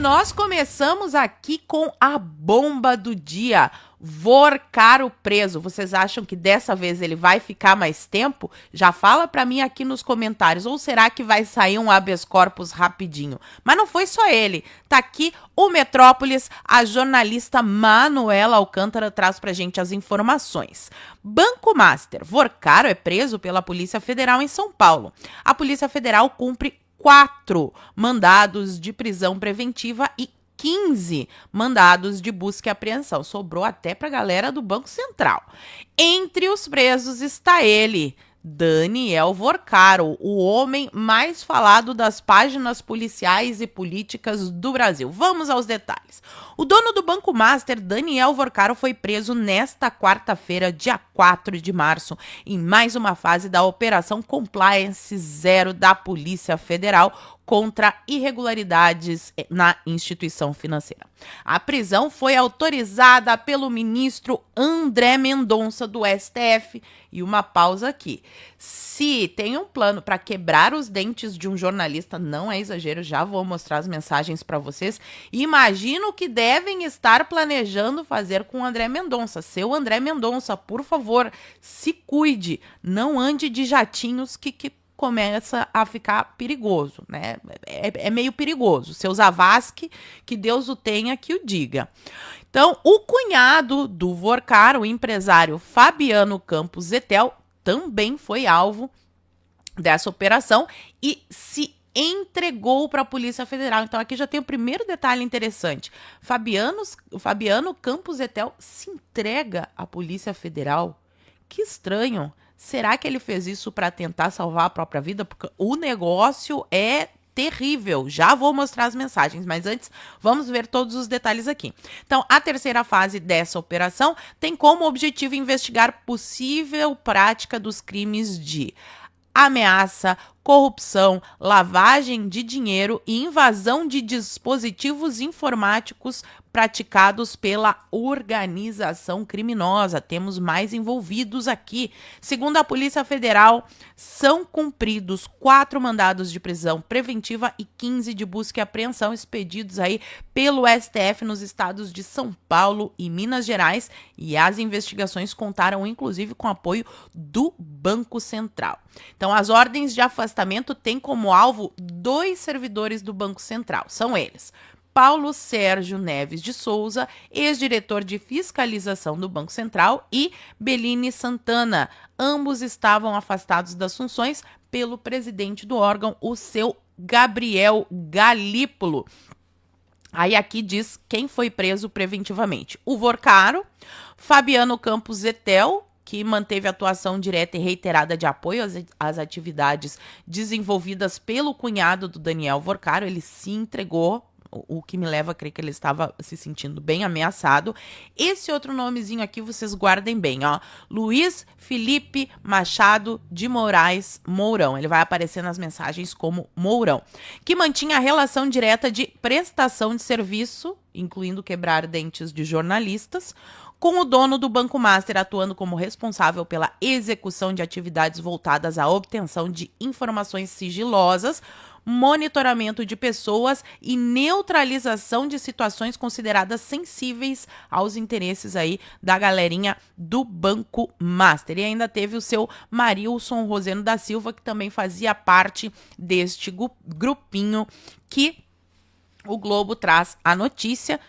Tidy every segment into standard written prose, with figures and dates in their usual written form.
nós começamos aqui com a bomba do dia. Vorcaro preso. Vocês acham que dessa vez ele vai ficar mais tempo? Já fala pra mim aqui nos comentários. Ou será que vai sair um habeas corpus rapidinho? Mas não foi só ele. Tá aqui o Metrópolis. A jornalista Manuela Alcântara traz pra gente as informações. Banco Master. Vorcaro é preso pela Polícia Federal em São Paulo. A Polícia Federal cumpre 4 mandados de prisão preventiva e 15 mandados de busca e apreensão. Sobrou até para a galera do Banco Central. Entre os presos está ele, Daniel Vorcaro, o homem mais falado das páginas policiais e políticas do Brasil. Vamos aos detalhes. O dono do Banco Master, Daniel Vorcaro, foi preso nesta quarta-feira, dia 4 de março, em mais uma fase da Operação Compliance Zero da Polícia Federal contra irregularidades na instituição financeira. A prisão foi autorizada pelo ministro André Mendonça, do STF. E uma pausa aqui. Se tem um plano para quebrar os dentes de um jornalista, não é exagero, já vou mostrar as mensagens para vocês. Imagino que devem estar planejando fazer com o André Mendonça. Seu André Mendonça, por favor, se cuide, não ande de jatinhos que começa a ficar perigoso, né? É meio perigoso. Seu Zavascki, que Deus o tenha, que o diga. Então, o cunhado do Vorcaro, o empresário Fabiano Campos Zetel, também foi alvo dessa operação e se entregou para a Polícia Federal. Então, aqui já tem o primeiro detalhe interessante. Fabiano Campos Zetel se entrega à Polícia Federal. Que estranho. Será que ele fez isso para tentar salvar a própria vida? Porque o negócio é terrível. Já vou mostrar as mensagens, mas antes vamos ver todos os detalhes aqui. Então, a terceira fase dessa operação tem como objetivo investigar possível prática dos crimes de ameaça, corrupção, lavagem de dinheiro e invasão de dispositivos informáticos praticados pela organização criminosa. Temos mais envolvidos aqui. Segundo a Polícia Federal, são cumpridos 4 mandados de prisão preventiva e 15 de busca e apreensão expedidos aí pelo STF nos estados de São Paulo e Minas Gerais, e as investigações contaram inclusive com apoio do Banco Central. Então, as ordens de afastamento têm como alvo 2 servidores do Banco Central. São eles: Paulo Sérgio Neves de Souza, ex-diretor de fiscalização do Banco Central, e Beline Santana. Ambos estavam afastados das funções pelo presidente do órgão, o seu Gabriel Galípolo. Aí aqui diz quem foi preso preventivamente: o Vorcaro, Fabiano Campos Zetel, que manteve atuação direta e reiterada de apoio às atividades desenvolvidas pelo cunhado do Daniel Vorcaro. Ele se entregou, o que me leva a crer que ele estava se sentindo bem ameaçado. Esse outro nomezinho aqui vocês guardem bem, ó: Luiz Felipe Machado de Moraes Mourão. Ele vai aparecer nas mensagens como Mourão, que mantinha a relação direta de prestação de serviço, incluindo quebrar dentes de jornalistas, com o dono do Banco Master, atuando como responsável pela execução de atividades voltadas à obtenção de informações sigilosas, monitoramento de pessoas e neutralização de situações consideradas sensíveis aos interesses aí da galerinha do Banco Master. E ainda teve o seu Marilson Roseno da Silva, que também fazia parte deste grupinho que o Globo traz a notícia.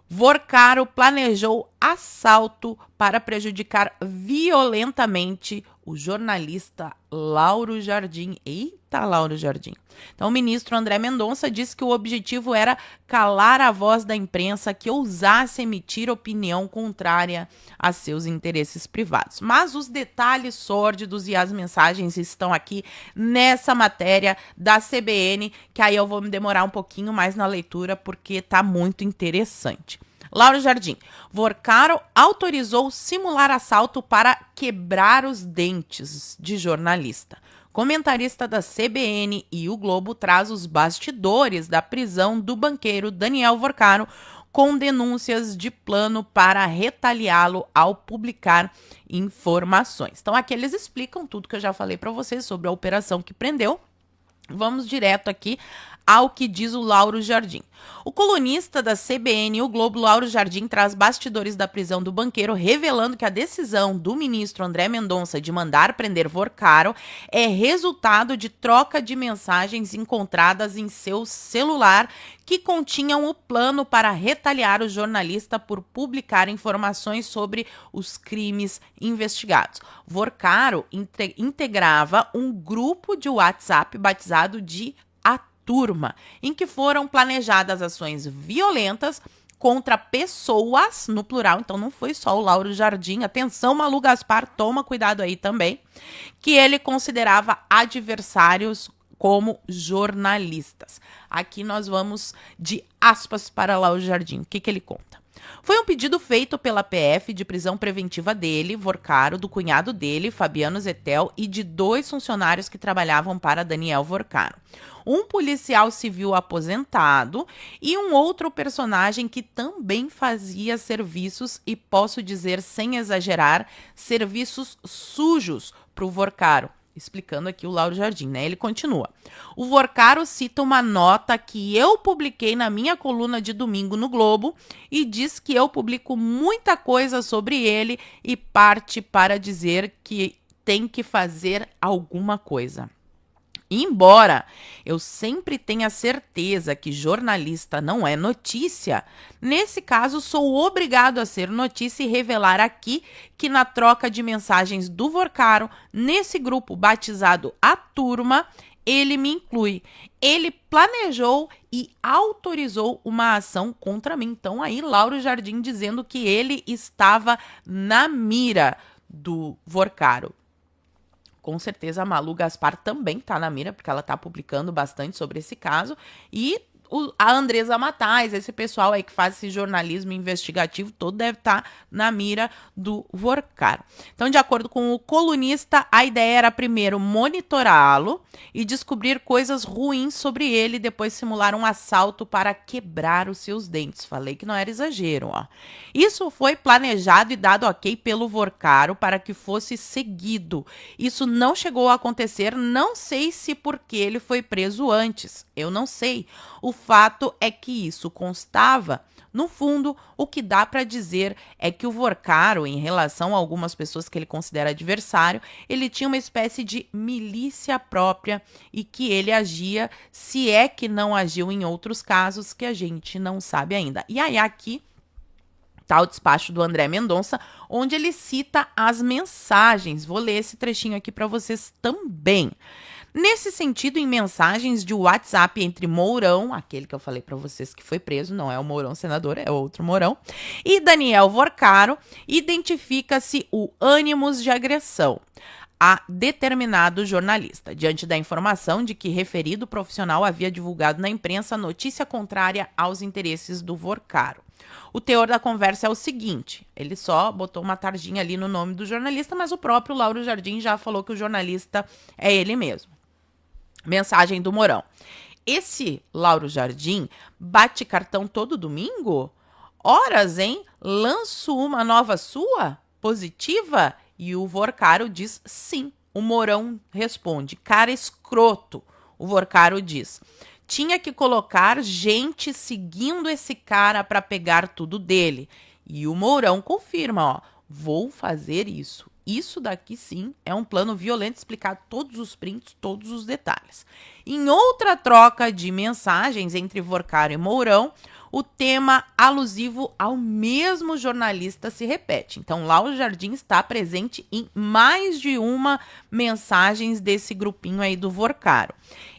Vorcaro planejou assalto para prejudicar violentamente o jornalista Lauro Jardim. Eita, Lauro Jardim. Então, o ministro André Mendonça disse que o objetivo era calar a voz da imprensa que ousasse emitir opinião contrária a seus interesses privados. Mas os detalhes sórdidos e as mensagens estão aqui nessa matéria da CBN, que aí eu vou me demorar um pouquinho mais na leitura, porque tá muito interessante. Lauro Jardim: Vorcaro autorizou simular assalto para quebrar os dentes de jornalista. Comentarista da CBN e o Globo traz os bastidores da prisão do banqueiro Daniel Vorcaro, com denúncias de plano para retaliá-lo ao publicar informações. Então, aqui eles explicam tudo que eu já falei para vocês sobre a operação que prendeu. Vamos direto aqui ao que diz o Lauro Jardim. O colunista da CBN e o Globo, Lauro Jardim, traz bastidores da prisão do banqueiro, revelando que a decisão do ministro André Mendonça de mandar prender Vorcaro é resultado de troca de mensagens encontradas em seu celular que continham o plano para retaliar o jornalista por publicar informações sobre os crimes investigados. Vorcaro integrava um grupo de WhatsApp batizado de A Turma, em que foram planejadas ações violentas contra pessoas, no plural, então não foi só o Lauro Jardim, atenção Malu Gaspar, toma cuidado aí também, que ele considerava adversários como jornalistas. Aqui nós vamos de aspas para Lauro Jardim, o que ele conta? Foi um pedido feito pela PF de prisão preventiva dele, Vorcaro, do cunhado dele, Fabiano Zettel, e de 2 funcionários que trabalhavam para Daniel Vorcaro. Um policial civil aposentado e um outro personagem que também fazia serviços, e posso dizer sem exagerar, serviços sujos para o Vorcaro. Explicando aqui o Lauro Jardim, né? Ele continua. O Vorcaro cita uma nota que eu publiquei na minha coluna de domingo no Globo e diz que eu publico muita coisa sobre ele e parte para dizer que tem que fazer alguma coisa. Embora eu sempre tenha certeza que jornalista não é notícia, nesse caso sou obrigado a ser notícia e revelar aqui que na troca de mensagens do Vorcaro, nesse grupo batizado A Turma, ele me inclui. Ele planejou e autorizou uma ação contra mim. Então aí Lauro Jardim dizendo que ele estava na mira do Vorcaro. Com certeza a Malu Gaspar também está na mira, porque ela está publicando bastante sobre esse caso. E a Andresa Matais, esse pessoal aí que faz esse jornalismo investigativo todo, deve estar na mira do Vorcaro. Então, de acordo com o colunista, a ideia era primeiro monitorá-lo e descobrir coisas ruins sobre ele, depois simular um assalto para quebrar os seus dentes. Falei que não era exagero, ó. Isso foi planejado e dado ok pelo Vorcaro para que fosse seguido. Isso não chegou a acontecer, não sei se porque ele foi preso antes, eu não sei. O fato é que isso constava. No fundo, o que dá para dizer é que o Vorcaro, em relação a algumas pessoas que ele considera adversário, ele tinha uma espécie de milícia própria e que ele agia, se é que não agiu em outros casos que a gente não sabe ainda. E aí aqui tá o despacho do André Mendonça, onde ele cita as mensagens. Vou ler esse trechinho aqui para vocês também. Nesse sentido, em mensagens de WhatsApp entre Mourão, aquele que eu falei para vocês que foi preso, não é o Mourão senador, é outro Mourão, e Daniel Vorcaro, identifica-se o ânimos de agressão a determinado jornalista, diante da informação de que referido profissional havia divulgado na imprensa notícia contrária aos interesses do Vorcaro. O teor da conversa é o seguinte, ele só botou uma tarjinha ali no nome do jornalista, mas o próprio Lauro Jardim já falou que o jornalista é ele mesmo. Mensagem do Mourão. Esse Lauro Jardim bate cartão todo domingo? Horas, hein? Lanço uma nova sua? Positiva? E o Vorcaro diz sim. O Mourão responde, cara escroto. O Vorcaro diz, tinha que colocar gente seguindo esse cara para pegar tudo dele. E o Mourão confirma, ó, vou fazer isso. Isso daqui sim é um plano violento, explicar todos os prints, todos os detalhes. Em outra troca de mensagens entre Vorcaro e Mourão, o tema alusivo ao mesmo jornalista se repete. Então, Lauro Jardim está presente em mais de uma mensagens desse grupinho aí do Vorcaro.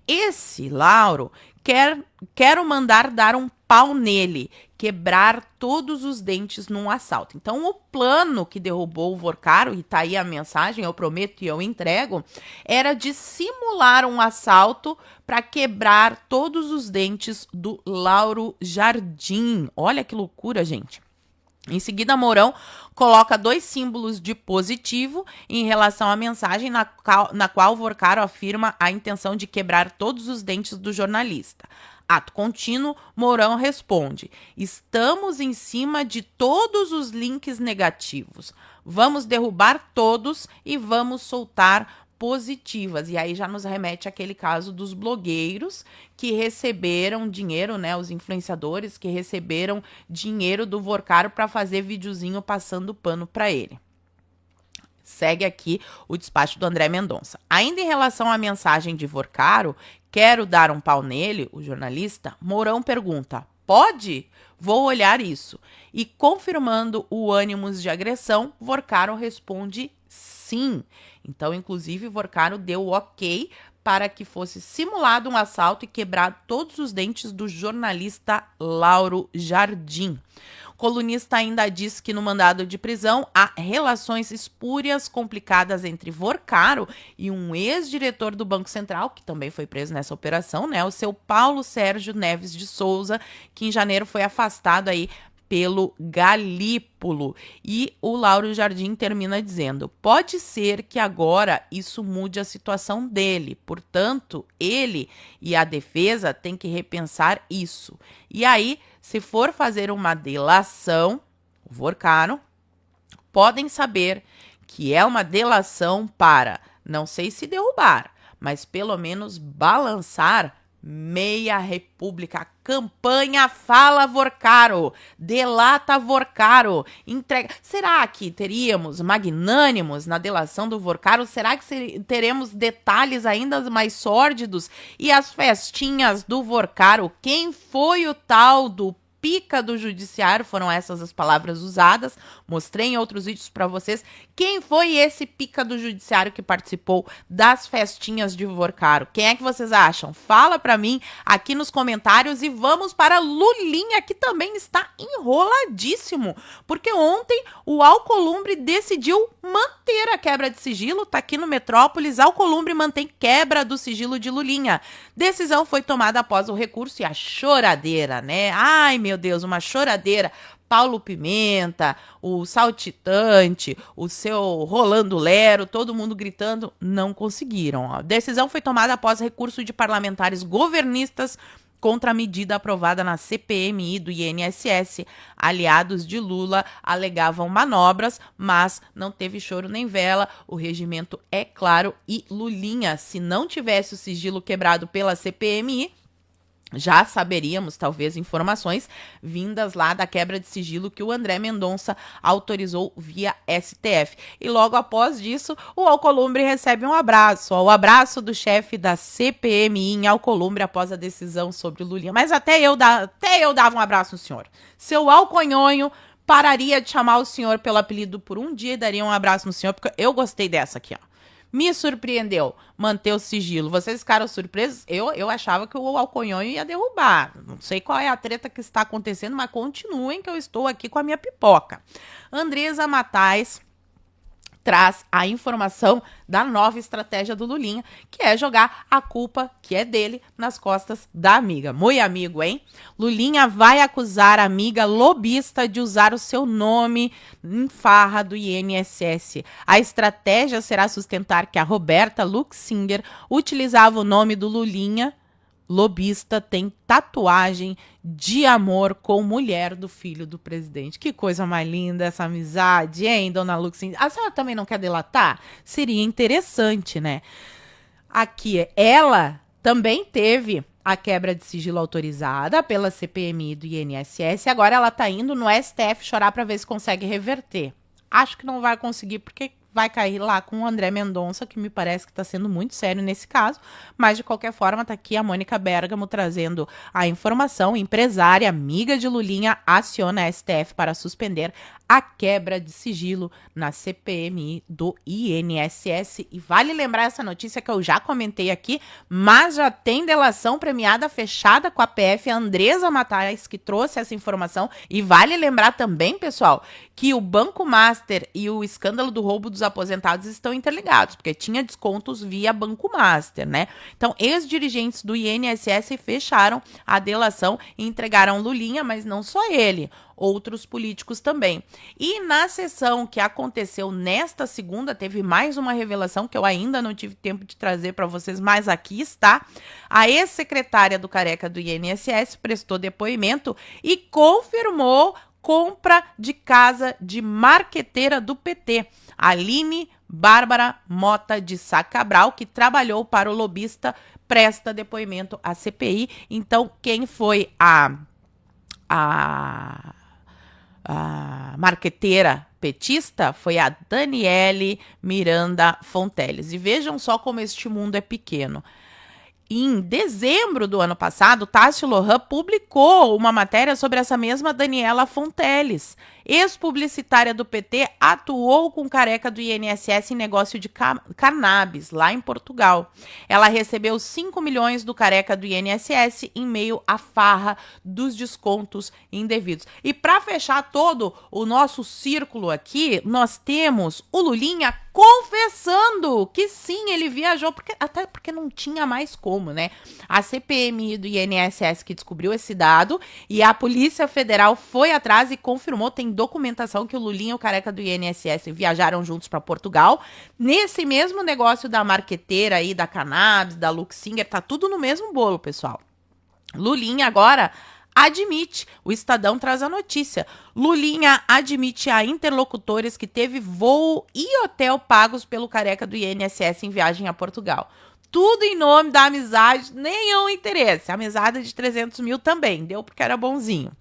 Esse Lauro quero mandar dar um pau nele, quebrar todos os dentes num assalto. Então, o plano que derrubou o Vorcaro, e tá aí a mensagem, eu prometo e eu entrego, era de simular um assalto para quebrar todos os dentes do Lauro Jardim. Olha que loucura, gente. Em seguida, Mourão coloca 2 símbolos de positivo em relação à mensagem na qual Vorcaro afirma a intenção de quebrar todos os dentes do jornalista. Ato contínuo, Mourão responde, estamos em cima de todos os links negativos. Vamos derrubar todos e vamos soltar positivas. E aí já nos remete àquele caso dos blogueiros que receberam dinheiro, né? Os influenciadores que receberam dinheiro do Vorcaro para fazer videozinho passando pano para ele. Segue aqui o despacho do André Mendonça. Ainda em relação à mensagem de Vorcaro, quero dar um pau nele, o jornalista, Mourão pergunta, pode? Vou olhar isso. E confirmando o ânimos de agressão, Vorcaro responde sim. Então, inclusive, Vorcaro deu ok para que fosse simulado um assalto e quebrar todos os dentes do jornalista Lauro Jardim. O colunista ainda diz que no mandado de prisão há relações espúrias complicadas entre Vorcaro e um ex-diretor do Banco Central, que também foi preso nessa operação, né? O seu Paulo Sérgio Neves de Souza, que em janeiro foi afastado aí pelo Galípolo. E o Lauro Jardim termina dizendo, pode ser que agora isso mude a situação dele, portanto, ele e a defesa têm que repensar isso. E aí, se for fazer uma delação, o Vorcaro, podem saber que é uma delação para, não sei se derrubar, mas pelo menos balançar meia república. Campanha Fala Vorcaro, delata Vorcaro, entrega. Será que teríamos magnânimos na delação do Vorcaro? Será que teremos detalhes ainda mais sórdidos? E as festinhas do Vorcaro? Quem foi o tal do pica do judiciário? Foram essas as palavras usadas. Mostrei em outros vídeos para vocês. Quem foi esse pica do judiciário que participou das festinhas de Vorcaro? Quem é que vocês acham? Fala para mim aqui nos comentários e vamos para Lulinha, que também está enroladíssimo, porque ontem o Alcolumbre decidiu manter a quebra de sigilo. Tá aqui no Metrópolis, Alcolumbre mantém quebra do sigilo de Lulinha. Decisão foi tomada após o recurso e a choradeira, né? Ai, meu Deus, uma choradeira. Paulo Pimenta, o Saltitante, o seu Rolando Lero, todo mundo gritando, não conseguiram. A decisão foi tomada após recurso de parlamentares governistas contra a medida aprovada na CPMI do INSS. Aliados de Lula alegavam manobras, mas não teve choro nem vela. O regimento é claro e Lulinha, se não tivesse o sigilo quebrado pela CPMI, já saberíamos, talvez, informações vindas lá da quebra de sigilo que o André Mendonça autorizou via STF. E logo após disso, o Alcolumbre recebe um abraço. O abraço do chefe da CPMI em Alcolumbre após a decisão sobre o Lulinha. Mas até eu dava um abraço no senhor. Seu Alconhonho pararia de chamar o senhor pelo apelido por um dia e daria um abraço no senhor, porque eu gostei dessa aqui, ó. Me surpreendeu manter o sigilo. Vocês ficaram surpresos? Eu achava que o Alconhonho ia derrubar. Não sei qual é a treta que está acontecendo, mas continuem que eu estou aqui com a minha pipoca. Andresa Matais traz a informação da nova estratégia do Lulinha, que é jogar a culpa, que é dele, nas costas da amiga. Muito amigo, hein? Lulinha vai acusar a amiga lobista de usar o seu nome em farra do INSS. A estratégia será sustentar que a Roberta Luxinger utilizava o nome do Lulinha. Lobista tem tatuagem de amor com mulher do filho do presidente. Que coisa mais linda essa amizade, hein, dona Luxinger? A senhora também não quer delatar? Seria interessante, né? Aqui, ela também teve a quebra de sigilo autorizada pela CPMI do INSS. Agora ela tá indo no STF chorar para ver se consegue reverter. Acho que não vai conseguir, porque vai cair lá com o André Mendonça, que me parece que está sendo muito sério nesse caso, mas de qualquer forma está aqui a Mônica Bergamo trazendo a informação. Empresária, amiga de Lulinha, aciona a STF para suspender a quebra de sigilo na CPMI do INSS. E vale lembrar essa notícia que eu já comentei aqui, mas já tem delação premiada fechada com a PF Andresa Matais, que trouxe essa informação. E vale lembrar também, pessoal, que o Banco Master e o escândalo do roubo dos aposentados estão interligados, porque tinha descontos via Banco Master, né? Então, ex-dirigentes do INSS fecharam a delação e entregaram Lulinha, mas não só ele, outros políticos também. E na sessão que aconteceu nesta segunda, teve mais uma revelação que eu ainda não tive tempo de trazer para vocês, mas aqui está. A ex-secretária do Careca do INSS prestou depoimento e confirmou compra de casa de marqueteira do PT, Aline Bárbara Mota de Sá Cabral, que trabalhou para o lobista, presta depoimento à CPI. Então, quem foi a marqueteira petista foi a Daniele Miranda Fonteles. E vejam só como este mundo é pequeno. Em dezembro do ano passado, Tássio Lohan publicou uma matéria sobre essa mesma Daniela Fonteles. Ex-publicitária do PT, atuou com careca do INSS em negócio de cannabis, lá em Portugal. Ela recebeu 5 milhões do careca do INSS em meio à farra dos descontos indevidos. E para fechar todo o nosso círculo aqui, nós temos o Lulinha confessando que sim, ele viajou, até porque não tinha mais como, né? A CPMI do INSS que descobriu esse dado e a Polícia Federal foi atrás e confirmou, tem documentação que o Lulinha e o careca do INSS viajaram juntos para Portugal. Nesse mesmo negócio da marqueteira aí, da cannabis, da Luxinger, tá tudo no mesmo bolo, pessoal. Lulinha agora admite, o Estadão traz a notícia, Lulinha admite a interlocutores que teve voo e hotel pagos pelo careca do INSS em viagem a Portugal. Tudo em nome da amizade, nenhum interesse. A mesada de 300 mil também, deu porque era bonzinho.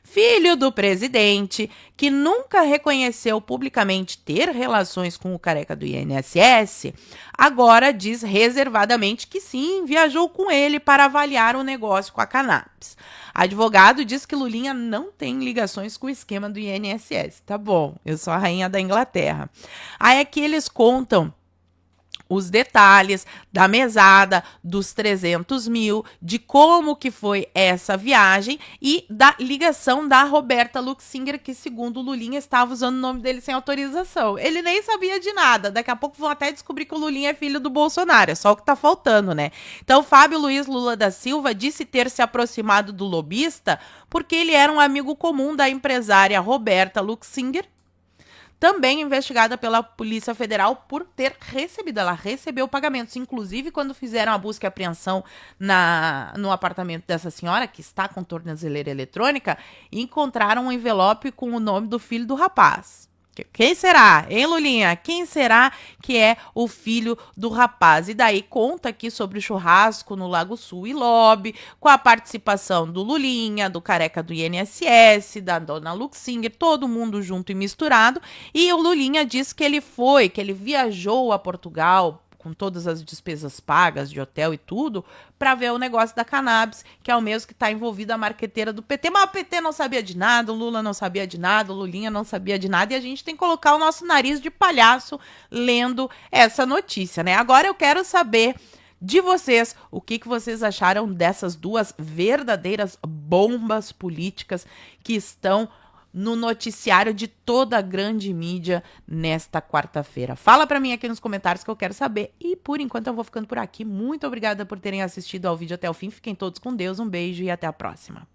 Filho do presidente, que nunca reconheceu publicamente ter relações com o careca do INSS, agora diz reservadamente que sim, viajou com ele para avaliar o negócio com a cannabis. Advogado diz que Lulinha não tem ligações com o esquema do INSS. Tá bom, eu sou a rainha da Inglaterra. Aí é que eles contam os detalhes da mesada, dos 300 mil, de como que foi essa viagem e da ligação da Roberta Luxinger, que segundo o Lulinha estava usando o nome dele sem autorização. Ele nem sabia de nada. Daqui a pouco vão até descobrir que o Lulinha é filho do Bolsonaro. É só o que tá faltando, né? Então, Fábio Luiz Lula da Silva disse ter se aproximado do lobista porque ele era um amigo comum da empresária Roberta Luxinger, também investigada pela Polícia Federal por ter recebido. Ela recebeu pagamentos. Inclusive, quando fizeram a busca e apreensão no apartamento dessa senhora, que está com tornozeleira eletrônica, encontraram um envelope com o nome do filho do rapaz. Quem será, hein, Lulinha? Quem será que é o filho do rapaz? E daí conta aqui sobre o churrasco no Lago Sul e Lobby, com a participação do Lulinha, do careca do INSS, da dona Luxinger, todo mundo junto e misturado. E o Lulinha diz que ele viajou a Portugal com todas as despesas pagas de hotel e tudo, para ver o negócio da cannabis, que é o mesmo que está envolvido a marqueteira do PT. Mas o PT não sabia de nada, o Lula não sabia de nada, o Lulinha não sabia de nada, e a gente tem que colocar o nosso nariz de palhaço lendo essa notícia, né? Agora eu quero saber de vocês, o que vocês acharam dessas duas verdadeiras bombas políticas que estão no noticiário de toda a grande mídia nesta quarta-feira. Fala pra mim aqui nos comentários que eu quero saber. E por enquanto eu vou ficando por aqui. Muito obrigada por terem assistido ao vídeo até o fim. Fiquem todos com Deus, um beijo e até a próxima.